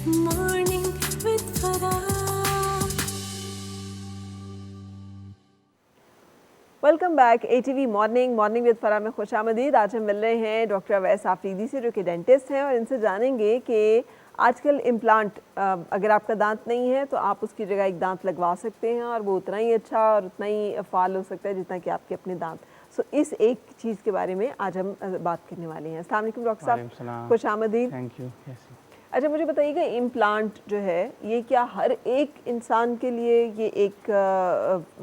Morning with Farah. Welcome back ATV morning with फरा में खुश आमदीद। आज हम मिल रहे हैं डॉक्टर अवैस आफरीदी से, जो कि डेंटिस्ट हैं, और इनसे जानेंगे कि आजकल इम्प्लांट अगर आपका दांत नहीं है तो आप उसकी जगह एक दांत लगवा सकते हैं और वो उतना ही अच्छा और उतना ही फ़ाल हो सकता है जितना कि आपके अपने दांत। सो इस एक चीज़ के बारे में आज हम बात करने वाले हैं। अस्सलाम वालेकुम डॉक्टर साहब, खुश आमदीद। Thank you. अच्छा, मुझे बताइएगा, इम्प्लांट जो है ये क्या हर एक इंसान के लिए ये एक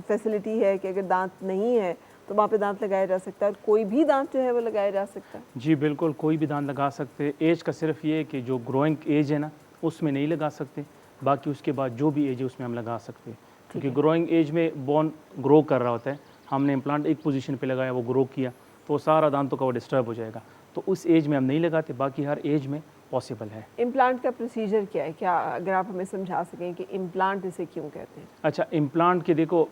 फैसिलिटी है कि अगर दांत नहीं है तो वहाँ पे दांत लगाया जा सकता है, और कोई भी दांत जो है वो लगाया जा सकता है? जी बिल्कुल, कोई भी दांत लगा सकते। एज का सिर्फ ये है कि जो ग्रोइंग एज है ना उसमें नहीं लगा सकते, बाकी उसके बाद जो भी एज है उसमें हम लगा सकते हैं। क्योंकि ग्रोइंग एज में बोन ग्रो कर रहा होता है, हमने इम्प्लांट एक पोजीशन पे लगाया, वो ग्रो किया तो वो सारा दांतों का वो डिस्टर्ब हो जाएगा, तो उस एज में हम नहीं लगाते, बाकी हर एज में पॉसिबल है। इम्प्लांट का प्रोसीजर क्या है, क्या अगर आप हमें समझा सकें कि इम्प्लांट इसे क्यों कहते हैं? अच्छा, इम्प्लांट के देखो,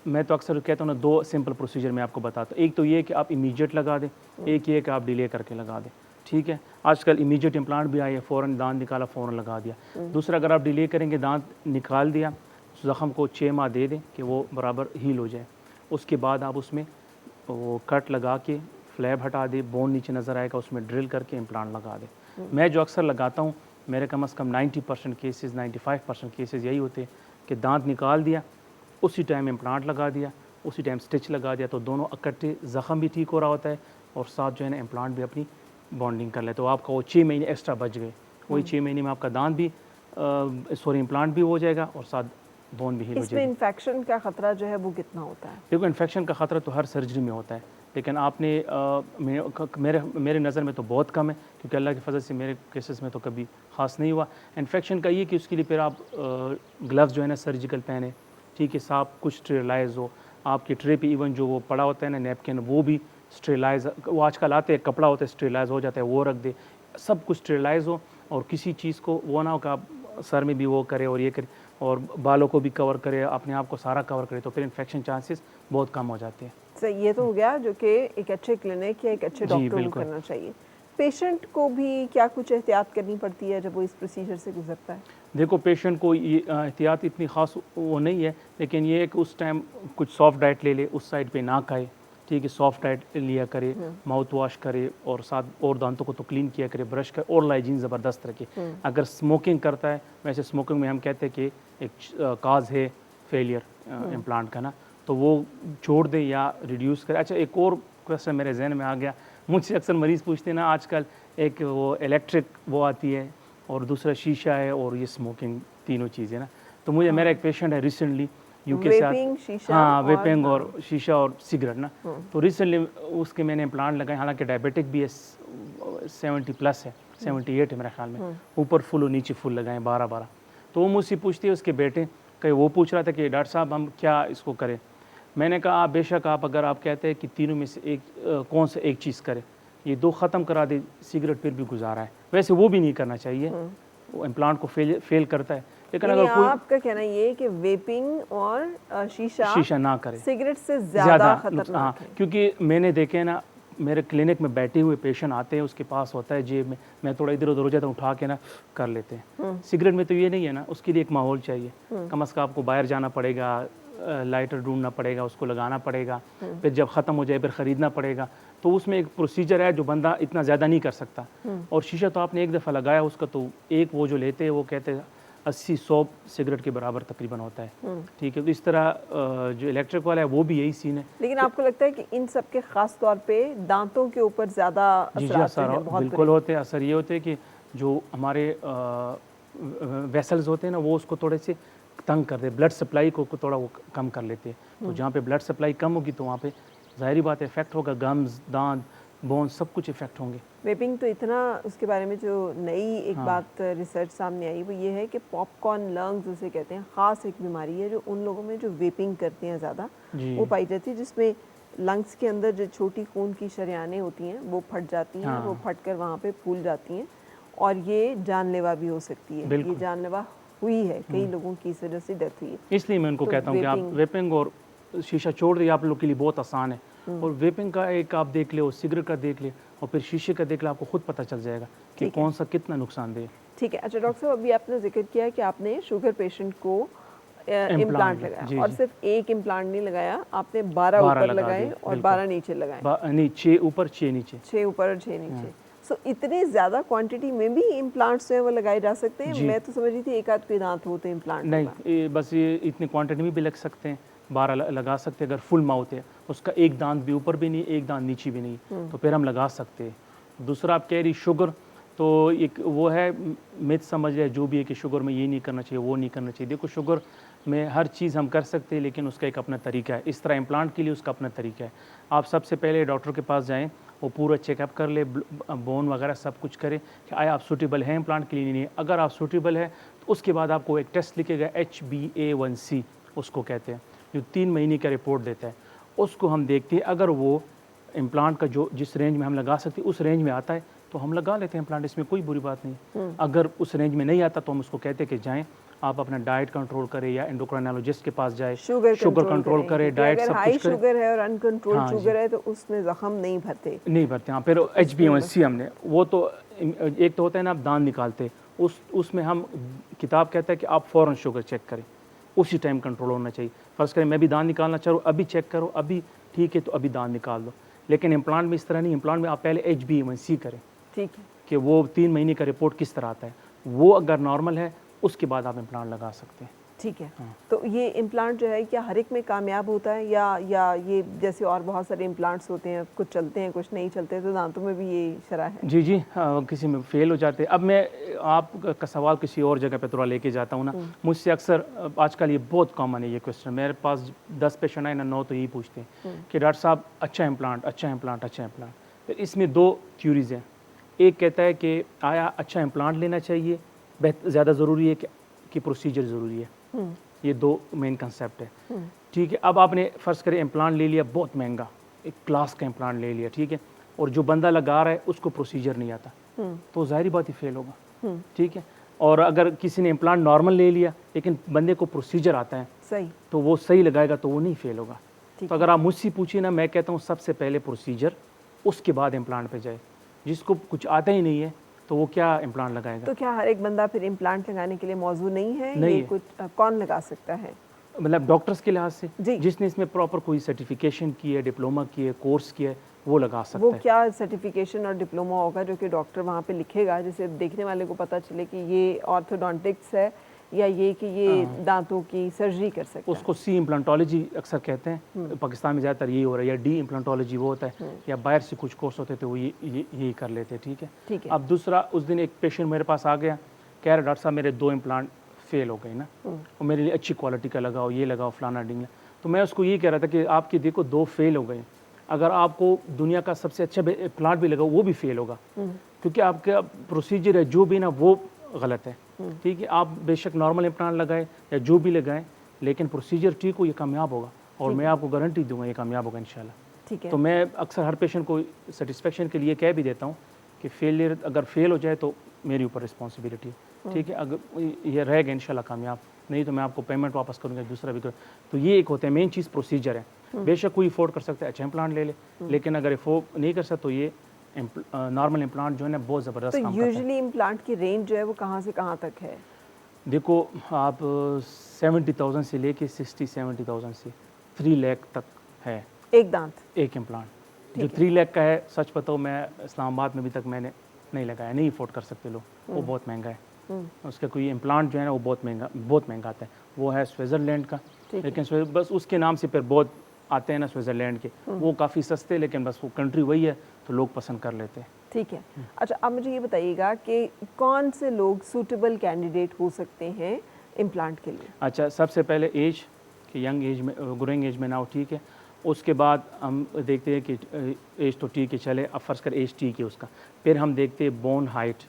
मैं तो अक्सर कहता हूँ ना, दो सिंपल प्रोसीजर मैं आपको बताता हूँ। एक तो ये है कि आप इमीडिएट लगा दें, एक ये है कि आप डिले करके लगा दें। ठीक है, आजकल इमीडिएट इम्प्लांट भी आई है, फ़ौरन दांत निकाला फ़ौरन लगा दिया। दूसरा, अगर आप डिले करेंगे, दांत निकाल दिया, ज़ख़म को 6 माह दे दें कि वो बराबर हील हो जाए, उसके बाद आप उसमें वो कट लगा के फ्लैप हटा दें, बोन नीचे नज़र आएगा, उसमें ड्रिल करके इम्प्लांट लगा दें। मैं जो अक्सर लगाता हूँ, मेरे कम से कम 90% केसेस, 95% केसेस यही होते हैं कि दांत निकाल दिया, उसी टाइम इम्प्लांट लगा दिया, उसी टाइम स्टिच लगा दिया, तो दोनों इकट्ठे ज़ख़म भी ठीक हो रहा होता है और साथ जो है ना इम्प्लांट भी अपनी बॉन्डिंग कर ले, तो आपका वो 6 महीने एक्स्ट्रा बच गए। वही 6 महीने में आपका दांत भी इम्प्लांट भी हो जाएगा और साथ बोन भी हील हो इसमें जाएगी। इन्फेक्शन का ख़तरा जो है वो कितना होता है? देखो, इन्फेक्शन का ख़तरा तो हर सर्जरी में होता है, लेकिन आपने मेरे नज़र में तो बहुत कम है, क्योंकि अल्लाह की फजल से मेरे केसेस में तो कभी ख़ास नहीं हुआ। इन्फेक्शन का ये कि उसके लिए फिर आप ग्लव्स जो है ना सर्जिकल पहने, ठीक है, साफ कुछ स्टेरिलाइज हो, आपकी ट्रे पे इवन जो वो पड़ा होता है ना नैपकिन, वो भी स्टेरिलाइज, वो आजकल आते हैं कपड़ा होता है स्टेरिलाइज हो जाता है, वो रख दे, सब कुछ स्टेरिलाइज हो, और किसी चीज़ को वो ना हो कि आप सर में भी वो करे और ये करे और बालों को भी कवर करे, अपने आप को सारा कवर करे, तो फिर इन्फेक्शन चांसेस बहुत कम हो जाते हैं। सही, ये तो हो गया जो कि एक अच्छे क्लिनिक या एक अच्छे जी, डॉक्टर को बिल्कुल। करना चाहिए। पेशेंट को भी क्या कुछ एहतियात करनी पड़ती है जब वो इस प्रोसीजर से गुजरता है? देखो, पेशेंट को ये एहतियात इतनी ख़ास वो नहीं है, लेकिन ये है कि उस टाइम कुछ सॉफ्ट डाइट ले ले, उस साइड पे ना खाए, ठीक है, सॉफ्ट डाइट लिया करे, माउथ वॉश करे, और साथ और दांतों को तो क्लीन किया करे, ब्रश करे, और हाइजीन ज़बरदस्त रखे। अगर स्मोकिंग करता है, वैसे स्मोकिंग में हम कहते हैं कि एक काज है फेलियर इम्प्लांट का ना, तो वो छोड़ दे या रिड्यूस करे। अच्छा, एक और क्वेश्चन मेरे जहन में आ गया, मुझसे अक्सर मरीज़ पूछते हैं ना, आजकल एक वो इलेक्ट्रिक वो आती है और दूसरा शीशा है और ये स्मोकिंग, तीनों चीज़ें ना, तो मुझे मेरा एक पेशेंट है रिसेंटली यूके से वेपिंग, शीशा, हाँ, और वेपिंग और शीशा और सिगरेट ना, तो रिसेंटली उसके मैंने इम्प्लांट लगाए, हालांकि डायबिटिक भी है, 70+ है, 78 है मेरे ख्याल में, ऊपर फुल और नीचे फुल लगाए 12-12। तो वो मुझसे पूछती है, उसके बेटे कहीं वो पूछ रहा था कि डॉक्टर साहब हम क्या इसको करें। मैंने कहा आप बेशक, आप अगर आप कहते हैं कि तीनों में से एक कौन सा एक चीज़ करें, ये दो ख़त्म करा दे, सिगरेट फिर भी गुजारा है, वैसे वो भी नहीं करना चाहिए, वो इम्प्लांट को फेल करता है। लेकिन अगर कोई आपका कहना ये है कि वेपिंग और शीशा ना करे, सिगरेट से ज़्यादा खतरनाक हाँ, है। क्योंकि मैंने देखे ना, मेरे क्लिनिक में बैठे हुए पेशेंट आते हैं, उसके पास होता है जेब में, मैं थोड़ा इधर उधर हो जाता हूँ, उठा के ना कर लेते हैं। सिगरेट में तो ये नहीं है ना, उसके लिए एक माहौल चाहिए, कम अज़ कम आपको बाहर जाना पड़ेगा, लाइटर ढूंढना पड़ेगा, उसको लगाना पड़ेगा, फिर जब ख़त्म हो जाए फिर ख़रीदना पड़ेगा, तो उसमें एक प्रोसीजर है जो बंदा इतना ज़्यादा नहीं कर सकता। और शीशा तो आपने एक दफ़ा लगाया, उसका तो एक वो जो लेते हैं वो कहते हैं 80-100 सिगरेट के बराबर तकरीबन होता है, ठीक है। तो इस तरह जो इलेक्ट्रिक वाला है वो भी यही सीन है। लेकिन आपको लगता है कि इन सब के ख़ास तौर पे दांतों के ऊपर ज़्यादा जी असर असर बिल्कुल होते हैं। असर ये होते हैं कि जो हमारे वेसल्स होते हैं ना, वो उसको थोड़े से तंग कर दे, ब्लड सप्लाई को थोड़ा वो कम कर लेते हैं, तो जहाँ पे ब्लड सप्लाई कम होगी तो वहाँ पे ज़ाहिरी बात है इफेक्ट होगा, गम्स, दांत, बोन सब कुछ इफेक्ट होंगे। वेपिंग तो इतना, उसके बारे में जो नई एक बात रिसर्च सामने आई वो ये है कि पॉपकॉर्न लंग्स उसे कहते हैं, ख़ास एक बीमारी है जो उन लोगों में जो वेपिंग करते हैं ज़्यादा वो पाई जाती है, जिसमें लंग्स के अंदर जो छोटी खून की शरेयानें होती हैं वो फट जाती हैं, वो फट कर वहाँ पे फूल जाती हैं, और ये जानलेवा भी हो सकती है। ये जानलेवा हुई है, कई लोगों की इस वजह से डेथ हुई है। इसलिए मैं उनको कहता हूँ कि आप वेपिंग और शीशा छोड़ दिए, आप लोग के लिए बहुत आसान है, और वेपिंग का एक आप देख ले और सिगरेट का देख ले और फिर शीशे का देख ले, आपको खुद पता चल जाएगा कि कौन सा कितना नुकसानदेह है। ठीक है। अच्छा डॉक्टर साहब, अभी आपने जिक्र किया कि आपने शुगर पेशेंट को इम्प्लांट जी, लगाया जी। और सिर्फ एक इम्प्लांट नहीं लगाया, आपने 12 ऊपर लगा लगाए दिए, और बिल्कुल। 12 नीचे लगाए, नहीं, 6 ऊपर 6 नीचे। 6 ऊपर और 6 नीचे। सो इतने ज़्यादा क्वांटिटी में भी इम्प्लांट्स जो है वो लगाए जा सकते हैं? जी। मैं तो समझ रही थी एक आध कोई दांत हो तो इम्प्लांट नहीं, होगा। बस ये इतनी क्वांटिटी में भी लग सकते हैं, 12 लगा सकते हैं। अगर फुल माउथ है, उसका एक दांत भी ऊपर भी नहीं, एक दांत नीचे भी नहीं, तो फिर हम लगा सकते हैं। दूसरा आप कह रही शुगर, तो एक वो है मिथ समझ रहे जो भी है कि शुगर में ये नहीं करना चाहिए, वो नहीं करना चाहिए। देखो शुगर में हर चीज़ हम कर सकते हैं, लेकिन उसका एक अपना तरीका है। इस तरह इम्प्लांट के लिए उसका अपना तरीका है। आप सबसे पहले डॉक्टर के पास जाएँ, वो पूरा चेकअप कर ले, बोन वगैरह सब कुछ करे कि आया आप सूटेबल हैं इम्प्लांट के लिए, नहीं। अगर आप सूटेबल है तो उसके बाद आपको एक टेस्ट लिखेगा HbA1c उसको कहते हैं, जो 3 महीने का रिपोर्ट देता है। उसको हम देखते हैं, अगर वो इम्प्लांट का जो जिस रेंज में हम लगा सकते हैं उस रेंज में आता है तो हम लगा लेते हैं इम्प्लांट, इसमें कोई बुरी बात नहीं। अगर उस रेंज में नहीं आता तो हम उसको कहते हैं कि जाएं आप अपना डाइट कंट्रोल करें या एंडोक्राइनोलॉजिस्ट के पास जाए, शुगर कंट्रोल करें, डाइट सब हाई कुछ करें। शुगर है और अनकंट्रोल्ड हाँ जी। शुगर है तो उसमें जख्म नहीं भरते। हाँ, फिर HbA1c हमने वो तो एक तो होता है ना, आप दांत निकालते, उसमें हम किताब कहता है कि आप फ़ौरन शुगर चेक करें, उसी टाइम कंट्रोल होना चाहिए। फर्स्ट करें मैं भी दांत निकालना चाहूँ, अभी चेक करो, अभी ठीक है तो अभी दांत निकाल दो। लेकिन इम्प्लांट में इस तरह नहीं, इम्प्लांट में आप पहले HbA1c करें, ठीक है, कि वो 3 महीने का रिपोर्ट किस तरह आता है, वो अगर नॉर्मल है उसके बाद आप इम्प्लांट लगा सकते हैं। ठीक है। हाँ। तो ये इम्प्लांट जो है क्या हर एक में कामयाब होता है या ये जैसे और बहुत सारे इम्प्लांट्स होते हैं, कुछ चलते हैं कुछ नहीं चलते, तो दांतों में भी ये शरह है? जी जी, किसी में फेल हो जाते हैं। अब मैं आपका सवाल किसी और जगह पे थोड़ा लेके जाता हूँ ना। मुझसे अक्सर आजकल ये बहुत कॉमन है ये क्वेश्चन, मेरे पास 10 पेशेंट आए ना 9 तो यही पूछते हैं कि डॉक्टर साहब अच्छा इम्प्लांट, अच्छा इम्प्लांट, अच्छा इम्प्लांट। फिर इसमें 2 थ्योरीज हैं। एक कहता है कि आया अच्छा इम्प्लांट लेना चाहिए, ज़्यादा ज़रूरी है कि प्रोसीजर ज़रूरी है। ये 2 मेन कंसेप्ट है। ठीक है, अब आपने फ़र्ज़ करें इम्प्लांट ले लिया बहुत महंगा, एक क्लास का इम्प्लांट ले लिया, ठीक है, और जो बंदा लगा रहा है उसको प्रोसीजर नहीं आता, तो ज़ाहिर बात ही फेल होगा। ठीक है, और अगर किसी ने इम्प्लांट नॉर्मल ले लिया लेकिन बंदे को प्रोसीजर आता है, सही, तो वो सही लगाएगा तो वो नहीं फेल होगा। तो अगर आप मुझसे पूछिए ना, मैं कहता हूँ सबसे पहले प्रोसीजर, उसके बाद इम्प्लांट पे जाए। जिसको कुछ आता ही नहीं है तो वो क्या इम्प्लांट लगाएगा? तो क्या हर एक बंदा फिर इम्प्लांट लगाने के लिए मौजू नहीं है? नहीं ये है। कुछ कौन लगा सकता है? मतलब डॉक्टर्स के लिहाज से जी। जिसने इसमें प्रॉपर कोई सर्टिफिकेशन की है, डिप्लोमा की है, कोर्स किया है, वो लगा सकता वो है। क्या सर्टिफिकेशन और डिप्लोमा होगा जो कि डॉक्टर वहाँ पे लिखेगा, जिससे देखने वाले को पता चले कि ये ऑर्थोडोंटिक्स है या ये कि ये दांतों की सर्जरी कर सकता है? उसको सी इम्प्लांटोलॉजी अक्सर कहते हैं, पाकिस्तान में ज़्यादातर यही हो रहा है, या डी इम्प्लांटोलॉजी वो होता है, या बाहर से कुछ कोर्स होते थे वो यही कर लेते हैं। ठीक है, ठीक है। अब दूसरा, उस दिन एक पेशेंट मेरे पास आ गया, कह रहा डॉक्टर साहब मेरे 2 इम्प्लांट फेल हो गए ना, और मेरे लिए अच्छी क्वालिटी का लगाओ, ये लगाओ, फलाना डिंगला। तो मैं उसको ये कह रहा था कि आपकी देखो 2 फेल हो गए, अगर आपको दुनिया का सबसे अच्छा प्लांट भी लगाओ वो भी फेल होगा, क्योंकि आपका प्रोसीजर है जो भी ना वो गलत है। ठीक है, आप बेशक नॉर्मल इम्प्लांट लगाएं या जो भी लगाएं, लेकिन प्रोसीजर ठीक हो, ये कामयाब होगा, और मैं आपको गारंटी दूंगा ये कामयाब होगा इंशाल्लाह। ठीक है। तो मैं अक्सर हर पेशेंट को सेटिस्फेक्शन के लिए कह भी देता हूँ कि फेलियर अगर फेल हो जाए तो मेरी ऊपर रिस्पॉन्सिबिलिटी है। ठीक है, अगर ये रहेगा इंशाल्लाह कामयाब, नहीं तो मैं आपको पेमेंट वापस करूँगा, दूसरा भी करूँ। तो ये एक होता है, मेन चीज़ प्रोसीजर है। बेशक कोई अफोर्ड कर सकता है अच्छा इम्प्लांट ले ले, लेकिन अगर अफोर्ड नहीं कर सकता तो ये नॉर्मल इम्प्लांट जो है ना बहुत ज़बरदस्त तो काम करता है। यूजुअली इम्प्लांट की रेंज जो है वो कहाँ से कहाँ तक है? देखो आप 70,000 से लेके 60-70,000 से 3 लाख तक है एक दांत? एक इम्प्लांट। जो 3 लाख का है, सच बताओ मैं इस्लामाबाद में अभी तक मैंने नहीं लगाया, नहीं अफोर्ड कर सकते लोग, वो बहुत महंगा है। उसका कोई इम्प्लांट जो है ना वो बहुत महंगा आता है, वो है स्विट्ज़रलैंड का, लेकिन बस उसके नाम से फिर बहुत आते हैं ना स्विट्ज़रलैंड के, वो काफ़ी सस्ते, लेकिन बस वो कंट्री वही है तो लोग पसंद कर लेते हैं। ठीक है। अच्छा, अब मुझे ये बताइएगा कि कौन से लोग सूटेबल कैंडिडेट हो सकते हैं इम्प्लांट के लिए? अच्छा, सबसे पहले एज, कि यंग एज में, ग्रोइंग एज में ना हो, ठीक है। उसके बाद हम देखते हैं कि एज तो ठीक है चले, अब फर्ज कर एज ठीक है उसका, फिर हम देखते हैं बोन हाइट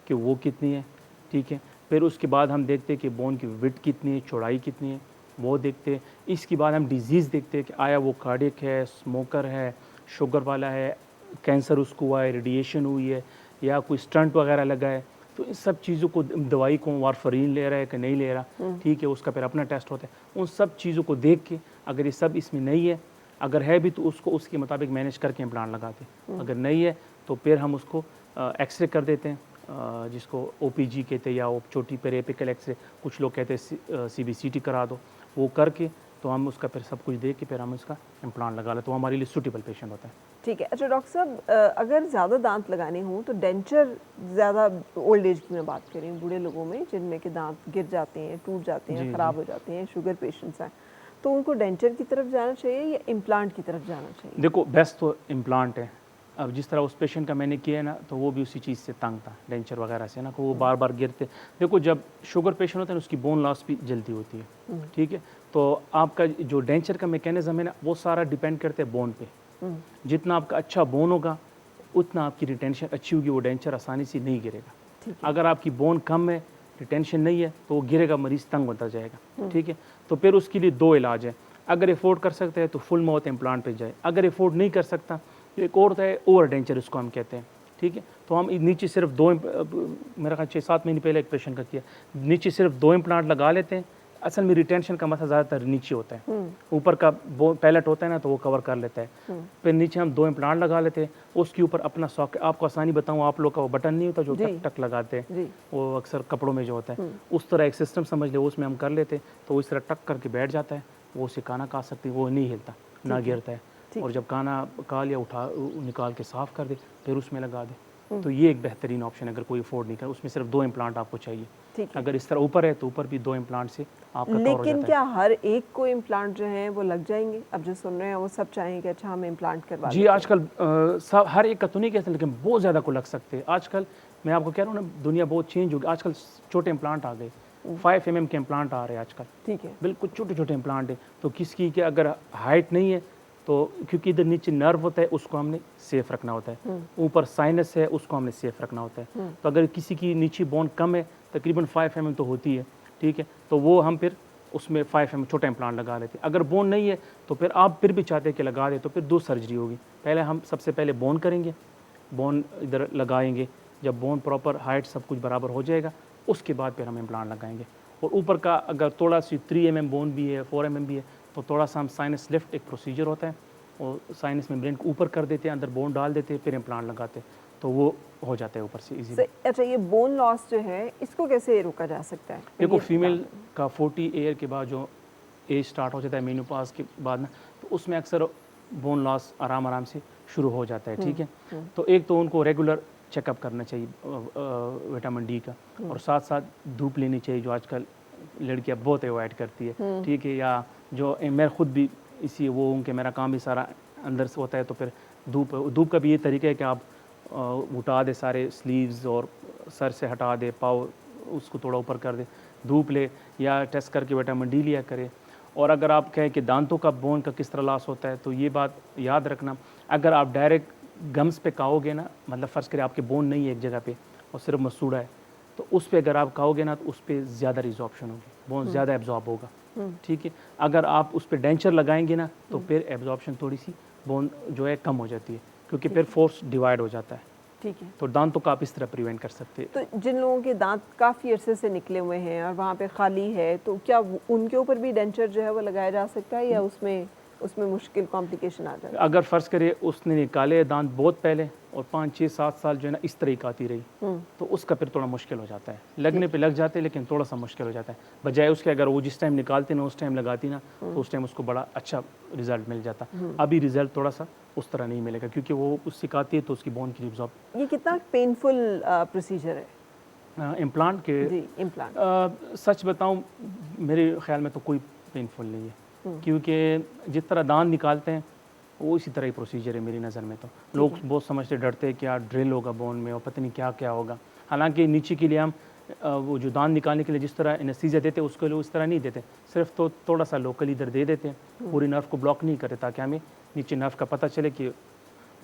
कि वो कितनी है, ठीक है। फिर उसके बाद हम देखते हैं कि बोन की विड्थ कितनी है, चौड़ाई कितनी है, वो देखते हैं। इसके बाद हम डिजीज़ देखते हैं कि आया वो कार्डियक है, स्मोकर है, शुगर वाला है, कैंसर उसको हुआ है, रेडिएशन हुई है, या कोई स्टंट वगैरह लगा है। तो इन सब चीज़ों को, दवाई को वारफरीन ले रहा है कि नहीं ले रहा, ठीक है, उसका फिर अपना टेस्ट होता है। उन सब चीज़ों को देख के अगर ये सब इसमें नहीं है, अगर है भी तो उसको उसके मुताबिक मैनेज करके इम्प्लांट लगाते हैं। अगर नहीं है तो फिर हम उसको एक्सरे कर देते हैं, जिसको OPG कहते हैं, या वो छोटी पेरिएपिकल एक्सरे, कुछ लोग कहते हैं CBCT करा दो, वो करके तो हम उसका फिर सब कुछ दे के फिर हम उसका इम्प्लांट लगा लें, तो हमारे लिए सूटेबल पेशेंट होता है। ठीक है। अच्छा डॉक्टर साहब, अगर ज़्यादा दांत लगाने हों तो डेंचर ज़्यादा ओल्ड एज की मैं बात करें, बूढ़े लोगों में जिनमें के दांत गिर जाते हैं, टूट जाते हैं, ख़राब हो जाते हैं, शुगर पेशेंट्स हैं, तो उनको डेंचर की तरफ जाना चाहिए या इम्प्लांट की तरफ जाना चाहिए? देखो बेस्ट तो इम्प्लांट है। अब जिस तरह उस पेशेंट का मैंने किया है ना, तो वो भी उसी चीज़ से तंग था, डेंचर वगैरह से ना, कि वो बार बार गिरते। देखो जब शुगर पेशेंट होता है ना, उसकी बोन लॉस भी जल्दी होती है, ठीक है। तो आपका जो डेंचर का मैकेनिज्म है ना, वो सारा डिपेंड करते हैं बोन पे। जितना आपका अच्छा बोन होगा उतना आपकी रिटेंशन अच्छी होगी, वो डेंचर आसानी से नहीं गिरेगा। अगर आपकी बोन कम है, रिटेंशन नहीं है, तो वो गिरेगा, मरीज तंग होता जाएगा, ठीक है। तो फिर उसके लिए दो इलाज है। अगर अफोर्ड कर सकते हैं तो फुल माउथ इम्प्लांट पे जाए, अगर अफोर्ड नहीं कर सकता तो एक और होता है ओवर डेंचर, उसको हम कहते हैं, ठीक है। तो हम नीचे सिर्फ मेरा ख्याल 6-7 महीने पहले एक पेशेंट का किया, नीचे सिर्फ 2 इम्प्लांट लगा लेते हैं। असल में रिटेंशन का मसला ज़्यादातर नीचे होता है, ऊपर का पैलेट होता है ना, तो वो कवर कर लेता है। फिर नीचे हम 2 इम्प्लांट लगा लेते हैं, उसके ऊपर अपना सॉकेट, आपको आसानी बताऊँ, आप लोग का वो बटन नहीं होता जो टक टक लगाते हैं, वो अक्सर कपड़ों में जो होता है, उस तरह एक सिस्टम समझ ले, उसमें हम कर लेते हैं, तो वो इस तरह टक करके बैठ जाता है, वो उसे खाना खा सकती है, वो नहीं हिलता ना गिरता है। और जब खाना खा लिया उठा निकाल के साफ़ कर दे, फिर उसमें लगा दे। तो ये एक बेहतरीन ऑप्शन है अगर कोई अफोर्ड नहीं कर, उसमें सिर्फ 2 इम्प्लांट आपको चाहिए। अगर इस तरह ऊपर है तो ऊपर भी 2 इम्प्लांट से आपका कवर हो जाता है। लेकिन क्या हर एक को इम्प्लांट जो हैं वो लग जाएंगे? अब जो सुन रहे हैं वो सब चाहेंगे कि अच्छा हम इम्प्लांट करवा जी, आजकल सब हर एक का तो नहीं कहते, लेकिन बहुत ज़्यादा को लग सकते हैं। आजकल मैं आपको कह रहा हूँ ना, दुनिया बहुत चेंज हो गई। आजकल छोटे इम्प्लांट आ गए, 5 mm के इम्प्लांट आ रहे हैं आजकल, ठीक है, बिल्कुल छोटे छोटे इम्प्लांट है। तो किसकी कि अगर हाइट नहीं है तो, क्योंकि इधर नीचे नर्व होता है, उसको हमने सेफ रखना होता है, ऊपर साइनस है, उसको हमने सेफ रखना होता है। तो अगर किसी की नीचे बोन कम है, तकरीबन 5 mm तो होती है, ठीक है, तो वो हम फिर उसमें 5 mm छोटा इम्प्लांट लगा लेते हैं। अगर बोन नहीं है तो फिर आप फिर भी चाहते हैं कि लगा दे, तो फिर 2 सर्जरी होगी। पहले हम सबसे पहले बोन करेंगे, बोन इधर लगाएंगे, जब बोन प्रॉपर हाइट सब कुछ बराबर हो जाएगा, उसके बाद फिर हम इम्प्लांट लगाएंगे। और ऊपर का अगर थोड़ा सी 3 mm बोन भी है, 4 mm भी है, तो थोड़ा सा हम साइनस लिफ्ट एक प्रोसीजर होता है, और साइनस मेम्ब्रेन को ऊपर कर देते हैं, अंदर बोन डाल देते हैं, फिर इम्प्लांट लगाते हैं, तो वो हो जाता है ऊपर से इजीली। अच्छा, ये बोन लॉस जो है इसको कैसे रोका जा सकता है? देखो फीमेल का 40 ईयर के बाद जो एज स्टार्ट हो जाता है, मेनोपॉज के बाद ना, तो उसमें अक्सर बोन लॉस आराम से शुरू हो जाता है, ठीक है। तो एक तो उनको रेगुलर चेकअप करना चाहिए विटामिन डी का, और साथ साथ धूप लेनी चाहिए, जो आजकल लड़कियां बहुत अवॉइड करती है, ठीक है। या जो मैं खुद भी इसी वो हूँ कि मेरा काम भी सारा अंदर से होता है, तो फिर धूप का भी ये तरीका है कि आप उठा दे सारे स्लीव्स और सर से हटा दे, पाँव उसको थोड़ा ऊपर कर दे, धूप ले, या टेस्ट करके विटामिन डी लिया करे। और अगर आप कहें कि दांतों का बोन का किस तरह लॉस होता है, तो ये बात याद रखना, अगर आप डायरेक्ट गम्स पे खाओगे ना, मतलब फ़र्ज़ करें आपके बोन नहीं है एक जगह पे और सिर्फ मसूड़ा है, तो उस पर अगर आप खाओगे ना, तो उस पर ज़्यादा रिजॉर्प्शन होगी, बोन ज़्यादा एब्जॉर्ब होगा, ठीक है। अगर आप उस पर डेंचर लगाएंगे ना, तो फिर एब्जॉर्प्शन थोड़ी सी बोन जो है कम हो जाती है, क्योंकि फिर फोर्स डिवाइड हो जाता है, ठीक है। तो दांतों का आप इस तरह प्रिवेंट कर सकते हैं। तो जिन लोगों के दांत काफ़ी अरसे से निकले हुए हैं और वहाँ पे खाली है, तो क्या उनके ऊपर भी डेंचर जो है वो लगाया जा सकता है, या उसमें मुश्किल कॉम्प्लिकेशन आ जाता है? अगर फ़र्ज़ करें उसने निकाले दांत बहुत पहले और 5-6-7 साल जो है ना इस तरह की आती रही, तो उसका फिर थोड़ा मुश्किल हो जाता है। लगने पे लग जाते हैं, लेकिन थोड़ा सा मुश्किल हो जाता है। बजाय उसके अगर वो जिस टाइम निकालती ना उस टाइम लगाती ना, तो उस टाइम उसको बड़ा अच्छा रिजल्ट मिल जाता। अभी रिजल्ट थोड़ा सा उस तरह नहीं मिलेगा, क्योंकि वो उससे सिखाती है तो उसकी बोन की रिजॉर्ब। ये कितना पेनफुल प्रोसीजर है इम्प्लांट के? जी, इम्प्लांट सच बताऊं, मेरे ख्याल में तो कोई पेनफुल नहीं है, क्योंकि जिस तरह दांत निकालते हैं वो इसी तरह ही प्रोसीजर है मेरी नज़र में। तो लोग बहुत समझते डरते हैं कि यार ड्रिल होगा बोन में और पता नहीं क्या क्या होगा। हालांकि नीचे के लिए हम वो जो दांत निकालने के लिए जिस तरह एनेस्थीसिया देते हैं, उसके लिए उस तरह नहीं देते, सिर्फ तो थोड़ा सा लोकल इधर दे देते हैं, पूरी नर्व को ब्लॉक नहीं करते, ताकि हमें नीचे नर्व का पता चले कि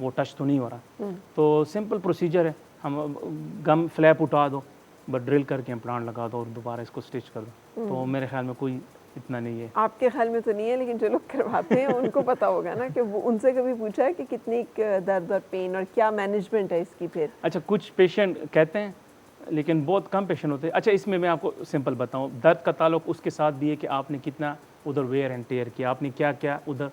वो टच तो नहीं हो रहा। तो सिंपल प्रोसीजर है, हम गम फ्लैप उठा दो, बस ड्रिल करके इम्प्लांट लगा दो और दोबारा इसको स्टिच कर दो। तो मेरे ख्याल में कोई इतना नहीं है। आपके ख्याल में तो नहीं है, लेकिन जो लोग करवाते हैं उनको पता होगा ना, कि वो उनसे कभी पूछा है कि कितनी दर्द और पेन और क्या मैनेजमेंट है इसकी फिर? अच्छा, कुछ पेशेंट कहते हैं, लेकिन बहुत कम पेशेंट होते हैं। अच्छा, इसमें मैं आपको सिंपल बताऊं, दर्द का ताल्लुक उसके साथ भी है कि आपने कितना उधर वेयर एंड टेयर किया, आपने क्या क्या उधर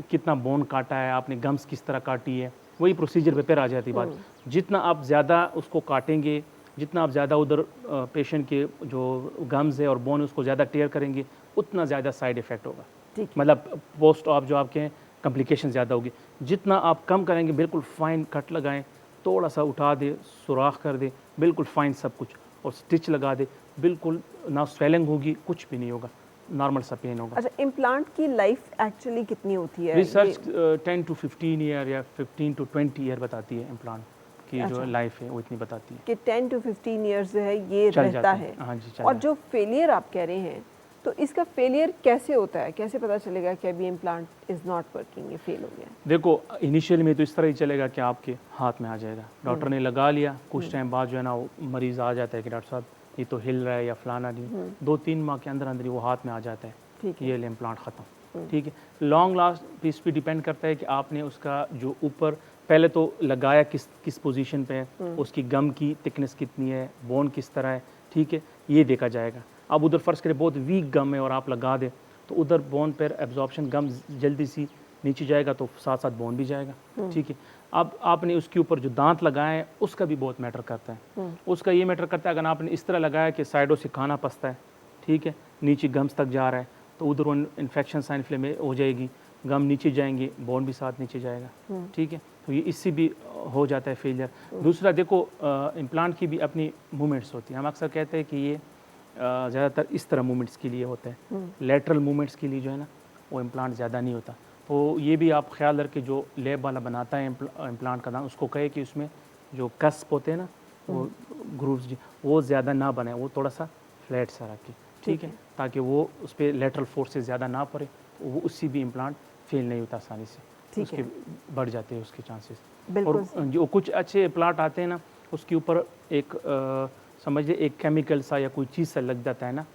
कितना बोन काटा है, आपने गम्स किस तरह काटी है, वही प्रोसीजर पे फिर आ जाती बात। जितना आप ज़्यादा उसको काटेंगे, जितना आप ज़्यादा उधर पेशेंट के जो गम्स है और बोन उसको ज़्यादा टेयर करेंगे, उतना ज़्यादा साइड इफ़ेक्ट होगा। ठीक है। मतलब पोस्ट ऑप जो आपके हैं कॉम्प्लिकेशन ज़्यादा होगी। जितना आप कम करेंगे, बिल्कुल फाइन कट लगाएं, थोड़ा सा उठा दे, सुराख कर दे, बिल्कुल फाइन सब कुछ, और स्टिच लगा दे, बिल्कुल ना स्वेलिंग होगी, कुछ भी नहीं होगा, नॉर्मल सा पेन होगा। अच्छा, इम्प्लांट की लाइफ एक्चुअली कितनी होती है? रिसर्च 10 to 15 ईयर या 15 to 20 ईयर बताती है इम्प्लांट की जो अच्छा। लाइफ है वो इतनी बताती है कि 10 to 15 ईयर्स जो है ये चल रहता जाते है। हैं। हाँ जी, चल और जाते जो फेलियर आप कह रहे हैं, तो इसका फेलियर कैसे होता है? कैसे पता चलेगा कि अभी इम्प्लांट इज़ नॉट वर्किंग, ये फेल हो गया? देखो, इनिशियली में तो इस तरह ही चलेगा कि आपके हाथ में आ जाएगा, डॉक्टर ने लगा लिया, कुछ टाइम बाद जो है ना वो मरीज़ आ जाता है कि डॉक्टर साहब ये तो हिल रहा है या फलाना नहीं, 2-3 माह के अंदर अंदर ही वो हाथ में आ जाता है, ठीक है। ये इम्प्लांट ख़त्म। ठीक है, लॉन्ग लास्ट इस पे डिपेंड करता है कि आपने उसका जो ऊपर पहले तो लगाया किस पोजीशन पे है, उसकी गम की थिकनेस कितनी है, बोन किस तरह है, ठीक है, ये देखा जाएगा। अब उधर फ़र्ज़ करें बहुत वीक गम है और आप लगा दें तो उधर बोन पर एब्जॉर्प्शन गम जल्दी सी नीचे जाएगा तो साथ साथ बोन भी जाएगा। ठीक है, अब आपने उसके ऊपर जो दांत लगाए हैं उसका भी बहुत मैटर करता है। उसका ये मैटर करता है, अगर आपने इस तरह लगाया कि साइडों से खाना पसता है, ठीक है, नीचे गम्स तक जा रहा है, तो उधर इन्फेक्शन साइन फ्लेम हो जाएगी, गम नीचे जाएंगे, बोन भी साथ नीचे जाएगा। ठीक है, तो ये इससे भी हो जाता है फेलियर। दूसरा देखो, इम्प्लांट की भी अपनी मूवमेंट्स होती हैं। हम अक्सर कहते हैं कि ये ज़्यादातर इस तरह मूवमेंट्स के लिए होता है, लेटरल मूवमेंट्स के लिए जो है ना वो इम्प्लांट ज़्यादा नहीं होता। तो ये भी आप ख्याल रखें, जो लैब वाला बनाता है इम्प्लांट का दांत, उसको कहे कि उसमें जो कस्प होते हैं ना, वो ग्रूव्स वो ज़्यादा ना बनाए, वो थोड़ा सा फ्लैट सा रखे, ठीक है, ताकि वो उस पर लेटरल फोर्सेस ज़्यादा ना पड़े, वो उससे भी इम्प्लांट फेल नहीं होता आसानी से, उसके बढ़ जाते हैं उसके चांसेस। और जो कुछ अच्छे इम्प्लांट आते हैं ना, उसके ऊपर एक समझ लीजिए एक केमिकल सा या कोई चीज़ सा लग जाता है ना,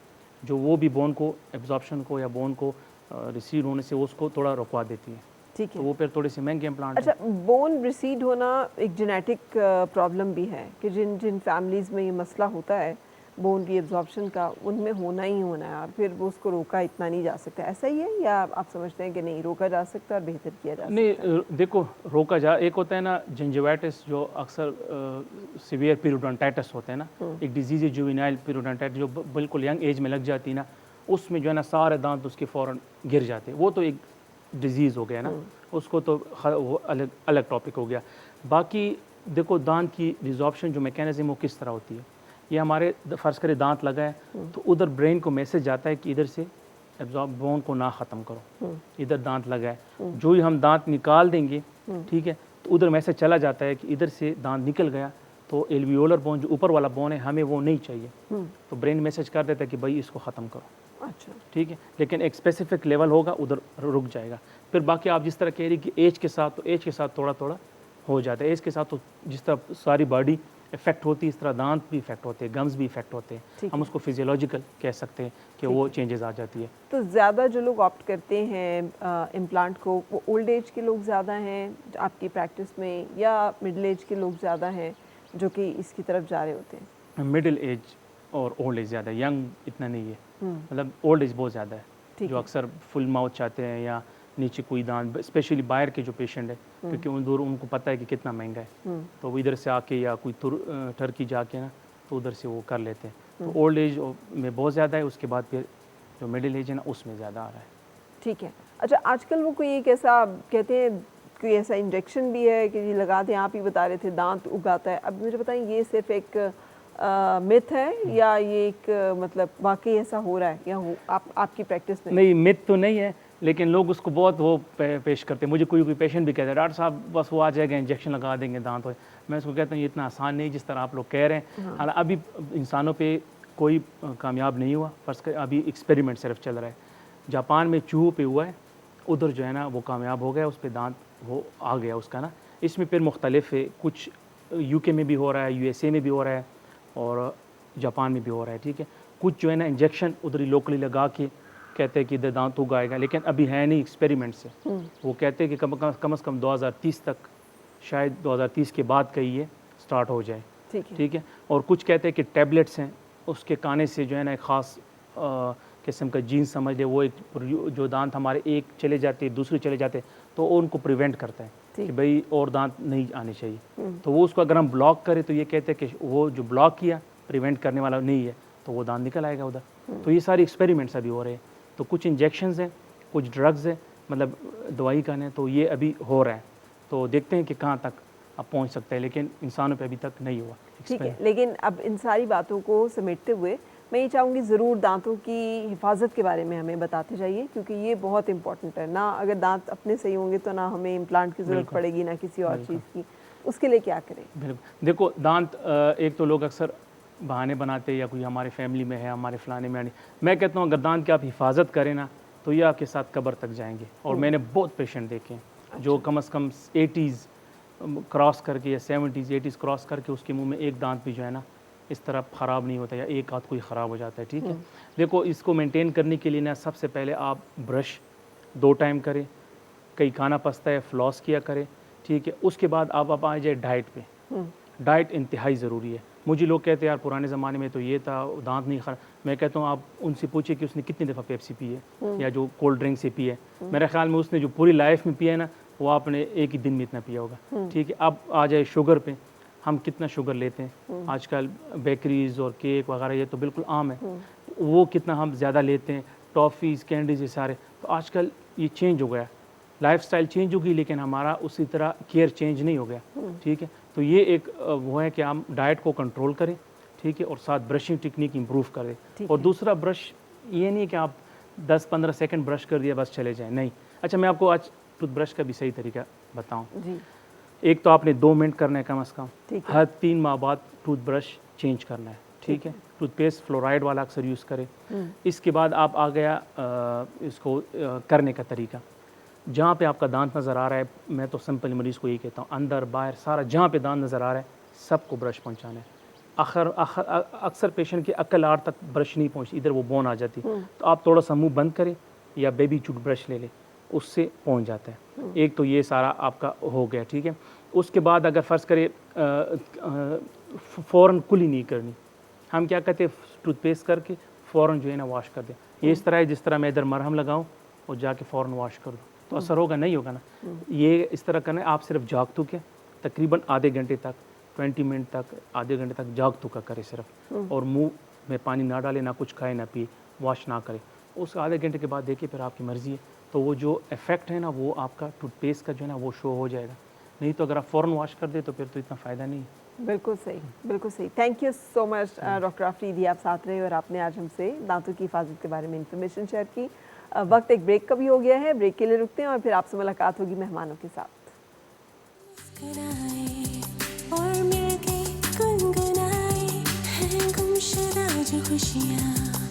जो वो भी बोन को एब्जॉर्प्शन को या बोन को रिसीड होने से उसको थोड़ा रुकवा देती है। ठीक है, तो वो फिर थोड़े से महंगे इम्प्लांट। अच्छा, बोन रिसीड होना एक जेनेटिक प्रॉब्लम भी है कि जिन फैमिलीज़ में ये मसला होता है बोन की एब्जॉर्प्शन का, उनमें होना ही होना है और फिर वो उसको रोका इतना नहीं जा सकता। ऐसा ही है या आप समझते हैं कि नहीं, रोका जा सकता है और बेहतर किया जा सकता है? नहीं, देखो रोका जा, एक होता है ना जिंजिवाइटिस, जो अक्सर सीवियर पीरियोडोंटाइटिस होता है ना, एक डिजीज़ है जुवेनाइल पीरियोडोंटाइटिस, जो बिल्कुल यंग एज में लग जाती है ना, उसमें जो है ना सारे दांत उसके फ़ौरन गिर जाते हैं, वो तो एक डिजीज़ हो गया ना, उसको तो वो अलग अलग टॉपिक हो गया। बाकी देखो, दांत की रिजॉर्प्शन जो मैकेनिज्म वो किस तरह होती है, ये हमारे फ़र्ज़ करें दांत लगा है तो उधर ब्रेन को मैसेज जाता है कि इधर से एब्जॉर्ब बोन को ना ख़त्म करो, इधर दांत लगा है, जो ही हम दांत निकाल देंगे, ठीक है, तो उधर मैसेज चला जाता है कि इधर से दांत निकल गया, तो एल्वियोलर बोन जो ऊपर वाला बोन है हमें वो नहीं चाहिए, तो ब्रेन मैसेज कर देता है कि भाई इसको ख़त्म करो। अच्छा, ठीक है, लेकिन एक स्पेसिफिक लेवल होगा, उधर रुक जाएगा। फिर बाकी आप जिस तरह कह रही कि एज के साथ, तो एज के साथ थोड़ा थोड़ा हो जाता है। एज के साथ तो जिस तरह सारी बॉडी इफेक्ट होती है, इस तरह दांत भी इफेक्ट होते हैं, गम्स भी इफेक्ट होते हैं, हम उसको फिजियोलॉजिकल कह सकते हैं कि वो चेंजेस आ जाती है। तो ज़्यादा जो लोग ऑप्ट करते हैं इम्प्लांट को, वो ओल्ड एज के लोग ज़्यादा हैं आपकी प्रैक्टिस में, या मिडिल एज के लोग ज़्यादा हैं जो कि इसकी तरफ जा रहे होते हैं? मिडिल एज और ओल्ड एज ज़्यादा है, यंग इतना नहीं है, मतलब ओल्ड एज बहुत ज़्यादा है, जो अक्सर फुल माउथ चाहते हैं या नीचे कोई दांत, स्पेशली बाहर के जो पेशेंट है, क्योंकि उनको पता है कि कितना महंगा है, तो वो इधर से आके या कोई टर्की जाके ना, तो उधर से वो कर लेते हैं। तो ओल्ड एज में बहुत ज़्यादा है, उसके बाद फिर जो मिडिल एज है ना उसमें ज़्यादा आ रहा है। ठीक है, अच्छा, आजकल वो कोई एक ऐसा कहते हैं, कोई ऐसा इंजेक्शन भी है कि लगा दें, आप ही बता रहे थे दांत उगाता है, अब मुझे बताएं ये सिर्फ एक मिथ है या ये एक मतलब वाकई ऐसा हो रहा है, या आपकी प्रैक्टिस में? नहीं, मिथ तो नहीं है, लेकिन लोग उसको बहुत वो पेश करते हैं। मुझे कोई पेशेंट भी कहता है डॉक्टर साहब बस वो आ जाएगा, इंजेक्शन लगा देंगे दांत हो। मैं उसको कहता हूँ ये इतना आसान नहीं जिस तरह आप लोग कह रहे हैं। हालांकि अभी इंसानों पे कोई कामयाब नहीं हुआ, फर्स्ट अभी एक्सपेरिमेंट सिर्फ चल रहा है। जापान में चूहों पे हुआ है, उधर जो है ना वो कामयाब हो गया, उस पर दांत वो आ गया उसका ना। इसमें फिर मुख्तलिफ है, कुछ UK में भी हो रहा है, USA में भी हो रहा है और जापान में भी हो रहा है, ठीक है। कुछ जो है ना इंजेक्शन उधर ही लोकली लगा के कहते हैं कि इधर दांत उगाएगा, लेकिन अभी है नहीं एक्सपेरिमेंट से। वो कहते हैं कि कम से कम 2030 तक, शायद 2030 के बाद का ये स्टार्ट हो जाए, ठीक है। और कुछ कहते हैं कि टैबलेट्स हैं, उसके खाने से जो है ना एक ख़ास किस्म का जीन समझ ले, वो एक जो दांत हमारे एक चले जाते हैं दूसरे चले जाते हैं, तो उनको प्रिवेंट करता है। कि भाई और दांत नहीं आने चाहिए, तो वो उसको अगर हम ब्लॉक करें तो ये कहते हैं कि वो जो ब्लॉक किया प्रिवेंट करने वाला नहीं है, तो वो दांत निकल आएगा उधर। तो ये सारी एक्सपेरिमेंट्स अभी हो रहे हैं। तो कुछ इंजेक्शंस हैं, कुछ ड्रग्स हैं, मतलब दवाई का है, तो ये अभी हो रहा है। तो देखते हैं कि कहाँ तक अब पहुँच सकता है, लेकिन इंसानों पे अभी तक नहीं हुआ। ठीक है, लेकिन अब इन सारी बातों को समेटते हुए मैं ये चाहूँगी ज़रूर दांतों की हिफाजत के बारे में हमें बताते जाइए, क्योंकि ये बहुत इंपॉर्टेंट है ना। अगर दांत अपने सही होंगे तो ना हमें इम्प्लांट की ज़रूरत पड़ेगी, ना किसी और चीज़ की। उसके लिए क्या करें? बिल्कुल, देखो दांत एक तो लोग अक्सर बहाने बनाते हैं, या कोई हमारे फैमिली में है, हमारे फलाने में। मैं कहता हूँ अगर दांत की आप हिफाजत करें ना, तो ये आपके साथ कब्र तक जाएंगे। और मैंने बहुत पेशेंट देखे हैं जो कम से कम 80s क्रॉस करके या 70s 80s क्रॉस करके उसके मुंह में एक दांत भी जो है ना इस तरह ख़राब नहीं होता, या एक हाथ कोई ख़राब हो जाता है। ठीक है, देखो इसको मेंटेन करने के लिए ना सबसे पहले आप ब्रश 2 टाइम करें, कई खाना पसता है फ्लॉस किया करें। ठीक है, उसके बाद आप आ जाए डाइट पे। डाइट इंतहाई ज़रूरी है। मुझे लोग कहते हैं यार पुराने ज़माने में तो ये था, दांत नहीं खराब। मैं कहता हूँ आप उनसे पूछिए कि उसने कितनी दफ़ा पेप्सी पी है या जो कोल्ड ड्रिंक से पी है। मेरे ख्याल में उसने जो पूरी लाइफ में पिया है ना, वो आपने एक ही दिन में इतना पिया होगा। ठीक है, अब आ जाए शुगर पे, हम कितना शुगर लेते हैं आजकल, बेकरीज और केक वगैरह ये तो बिल्कुल आम है, वो कितना हम ज़्यादा लेते हैं, टॉफ़ीज़ कैंडीज ये सारे। तो आजकल ये चेंज हो गया, लाइफस्टाइल चेंज होगी, लेकिन हमारा उसी तरह केयर चेंज नहीं हो गया। ठीक है, तो ये एक वो है कि हम डाइट को कंट्रोल करें। ठीक है, और साथ ब्रशिंग टेक्निक इंप्रूव करें। और दूसरा, ब्रश ये नहीं है कि आप 10-15 सेकंड ब्रश कर दिया बस चले जाएं, नहीं। अच्छा, मैं आपको आज टूथब्रश का भी सही तरीका बताऊं। एक तो आपने 2 मिनट करना है कम से कम, हर 3 माह बाद टूथब्रश चेंज करना है। ठीक है, टूथपेस्ट फ्लोराइड वाला अक्सर यूज़ करें। इसके बाद आप आ गया इसको करने का तरीका। जहाँ पे आपका दांत नज़र आ रहा है, मैं तो सिंपल मरीज़ को यही कहता हूँ, अंदर बाहर सारा जहाँ पे दांत नज़र आ रहा है सबको ब्रश पहुँचाना है। अक्सर पेशेंट की अक्ल आड़ तक ब्रश नहीं पहुँचती, इधर वो बोन आ जाती। तो आप थोड़ा सा मुँह बंद करें या बेबी टूथब्रश ले लें, उससे पहुँच जाता है। एक तो ये सारा आपका हो गया। ठीक है, उसके बाद अगर फ़र्ज़ करें फ़ौरन कुली नहीं करनी, हम क्या कहते हैं टूथपेस्ट करके फ़ौरन जो है ना वॉश कर दें। ये इस तरह है जिस तरह मैं इधर मरहम लगाऊँ और जाके फ़ौरन वॉश कर दूँ, तो असर होगा? नहीं होगा ना। ये इस तरह करना है, आप सिर्फ जागतू के तकरीबन आधे घंटे तक, 20 मिनट तक, आधे घंटे तक जागतू का करें सिर्फ, और मुंह में पानी ना डाले, ना कुछ खाए, ना पिए, वॉश ना करें। उस आधे घंटे के बाद देखिए फिर आपकी मर्ज़ी है, तो वो जो इफ़ेक्ट है ना वो आपका टूथपेस्ट का जो है ना वो शो हो जाएगा। नहीं तो अगर आप फ़ौरन वॉश कर दे तो फिर तो इतना फ़ायदा नहीं है। बिल्कुल सही, बिल्कुल सही। Thank you so much doctor Afridi, आप साथ रहे और आपने आज हमसे दांतों की हिफाजत के बारे में इंफॉर्मेशन शेयर की। वक्त एक ब्रेक का भी हो गया है, ब्रेक के लिए रुकते हैं और फिर आपसे मुलाकात होगी मेहमानों के साथ। मुस्कुराए और मिलके गुनगुनाए हैं गुमशुदा जो खुशियाँ।